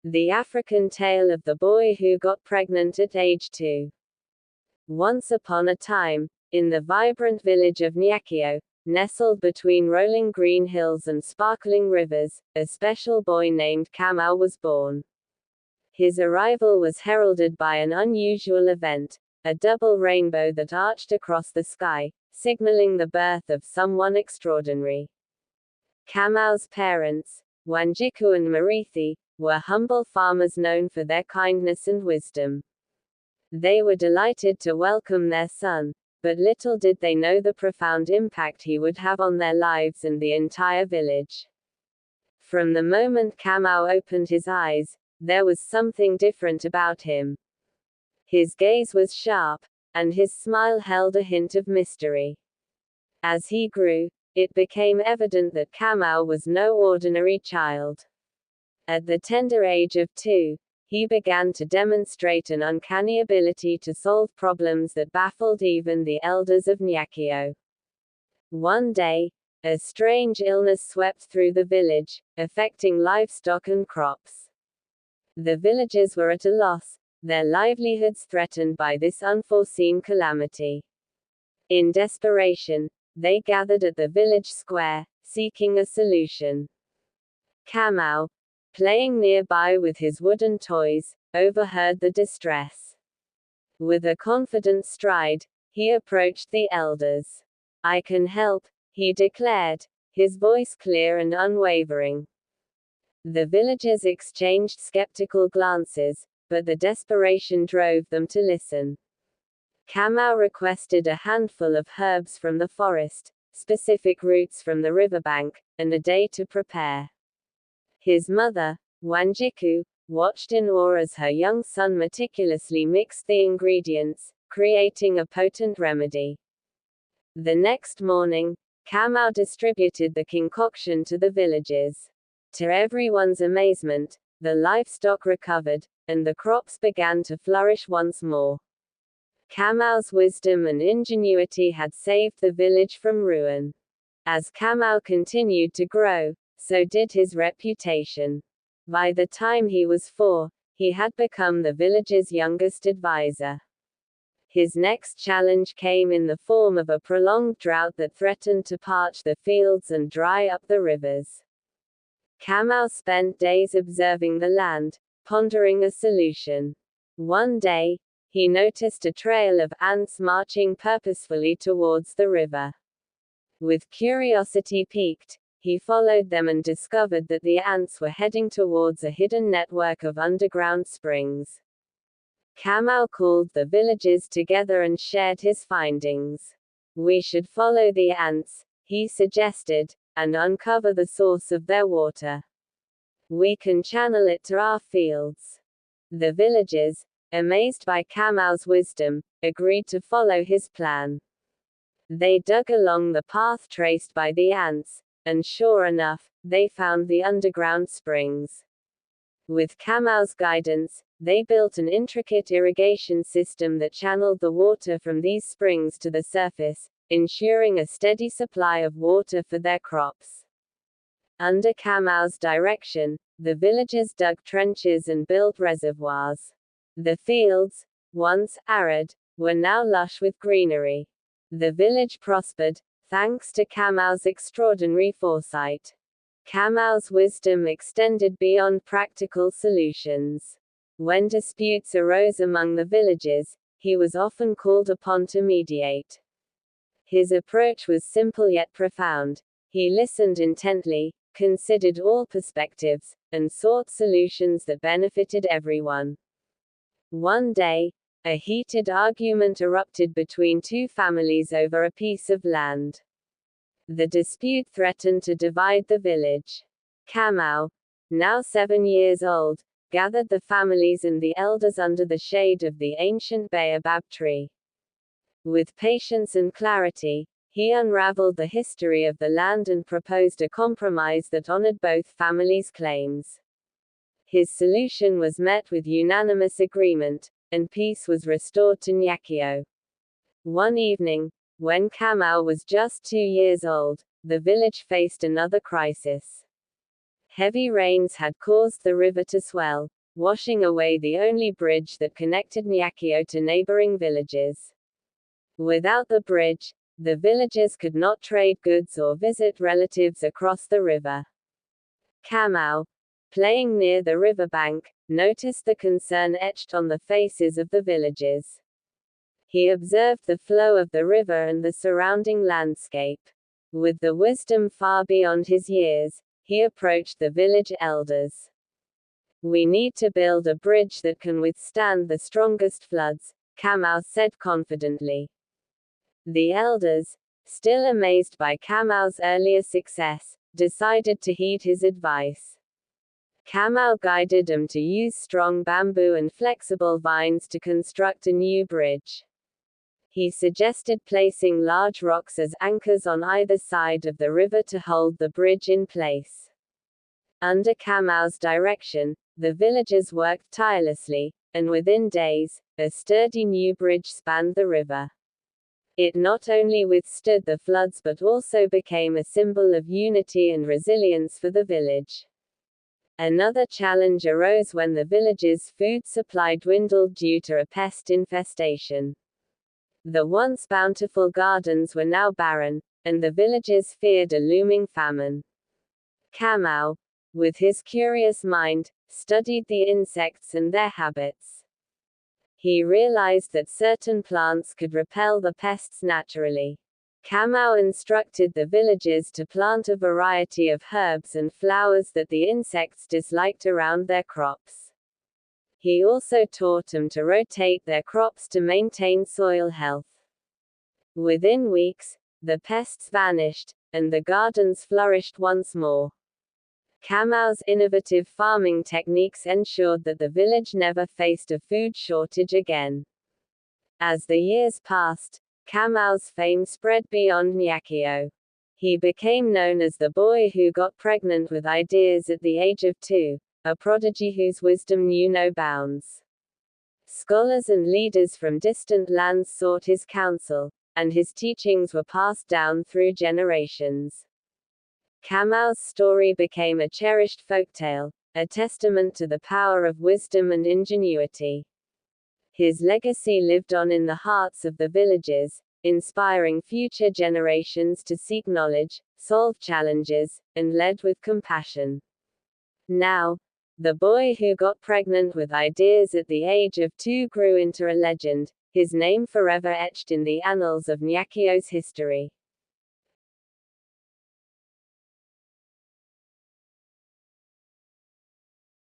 The African Tale of the Boy Who Got Pregnant at Age 2. Once upon a time, in the vibrant village of Nyakio, nestled between rolling green hills and sparkling rivers, a special boy named Kamau was born. His arrival was heralded by an unusual event, a double rainbow that arched across the sky, signaling the birth of someone extraordinary. Kamau's parents, Wanjiku and Marithi, were humble farmers known for their kindness and wisdom. They were delighted to welcome their son, but little did they know the profound impact he would have on their lives and the entire village. From the moment Kamau opened his eyes, there was something different about him. His gaze was sharp, and his smile held a hint of mystery. As he grew, it became evident that Kamau was no ordinary child. At the tender age of 2, he began to demonstrate an uncanny ability to solve problems that baffled even the elders of Nyakio. One day, a strange illness swept through the village, affecting livestock and crops. The villagers were at a loss, their livelihoods threatened by this unforeseen calamity. In desperation, they gathered at the village square, seeking a solution. Kamau, playing nearby with his wooden toys, overheard the distress. With a confident stride, he approached the elders. "I can help," he declared, his voice clear and unwavering. The villagers exchanged skeptical glances, but the desperation drove them to listen. Kamau requested a handful of herbs from the forest, specific roots from the riverbank, and a day to prepare. His mother, Wanjiku, watched in awe as her young son meticulously mixed the ingredients, creating a potent remedy. The next morning, Kamau distributed the concoction to the villagers. To everyone's amazement, the livestock recovered, and the crops began to flourish once more. Kamau's wisdom and ingenuity had saved the village from ruin. As Kamau continued to grow, so did his reputation. By the time he was 4, he had become the village's youngest advisor. His next challenge came in the form of a prolonged drought that threatened to parch the fields and dry up the rivers. Kamau spent days observing the land, pondering a solution. One day, he noticed a trail of ants marching purposefully towards the river. With curiosity piqued, he followed them and discovered that the ants were heading towards a hidden network of underground springs. Kamau called the villagers together and shared his findings. "We should follow the ants," he suggested, "and uncover the source of their water. We can channel it to our fields." The villagers, amazed by Kamau's wisdom, agreed to follow his plan. They dug along the path traced by the ants, and sure enough, they found the underground springs. With Kamau's guidance, they built an intricate irrigation system that channeled the water from these springs to the surface, ensuring a steady supply of water for their crops. Under Kamau's direction, the villagers dug trenches and built reservoirs. The fields, once arid, were now lush with greenery. The village prospered, thanks to Kamau's extraordinary foresight. Kamau's wisdom extended beyond practical solutions. When disputes arose among the villagers, he was often called upon to mediate. His approach was simple yet profound. He listened intently, considered all perspectives, and sought solutions that benefited everyone. One day, a heated argument erupted between two families over a piece of land. The dispute threatened to divide the village. Kamau, now 7 years old, gathered the families and the elders under the shade of the ancient baobab tree. With patience and clarity, he unraveled the history of the land and proposed a compromise that honored both families' claims. His solution was met with unanimous agreement, and peace was restored to Nyakio. One evening, when Kamau was just 2 years old, the village faced another crisis. Heavy rains had caused the river to swell, washing away the only bridge that connected Nyakio to neighboring villages. Without the bridge, the villagers could not trade goods or visit relatives across the river. Kamau, playing near the riverbank, noticed the concern etched on the faces of the villagers. He observed the flow of the river and the surrounding landscape. With the wisdom far beyond his years, he approached the village elders. "We need to build a bridge that can withstand the strongest floods," Kamau said confidently. The elders, still amazed by Kamau's earlier success, decided to heed his advice. Kamau guided them to use strong bamboo and flexible vines to construct a new bridge. He suggested placing large rocks as anchors on either side of the river to hold the bridge in place. Under Kamau's direction, the villagers worked tirelessly, and within days, a sturdy new bridge spanned the river. It not only withstood the floods but also became a symbol of unity and resilience for the village. Another challenge arose when the village's food supply dwindled due to a pest infestation. The once bountiful gardens were now barren, and the villagers feared a looming famine. Kamau, with his curious mind, studied the insects and their habits. He realized that certain plants could repel the pests naturally. Kamau instructed the villagers to plant a variety of herbs and flowers that the insects disliked around their crops. He also taught them to rotate their crops to maintain soil health. Within weeks, the pests vanished, and the gardens flourished once more. Kamau's innovative farming techniques ensured that the village never faced a food shortage again. As the years passed, Kamau's fame spread beyond Nyakio. He became known as the boy who got pregnant with ideas at the age of 2, a prodigy whose wisdom knew no bounds. Scholars and leaders from distant lands sought his counsel, and his teachings were passed down through generations. Kamau's story became a cherished folktale, a testament to the power of wisdom and ingenuity. His legacy lived on in the hearts of the villagers, inspiring future generations to seek knowledge, solve challenges, and lead with compassion. Now, the boy who got pregnant with ideas at the age of 2 grew into a legend, his name forever etched in the annals of Nyakio's history.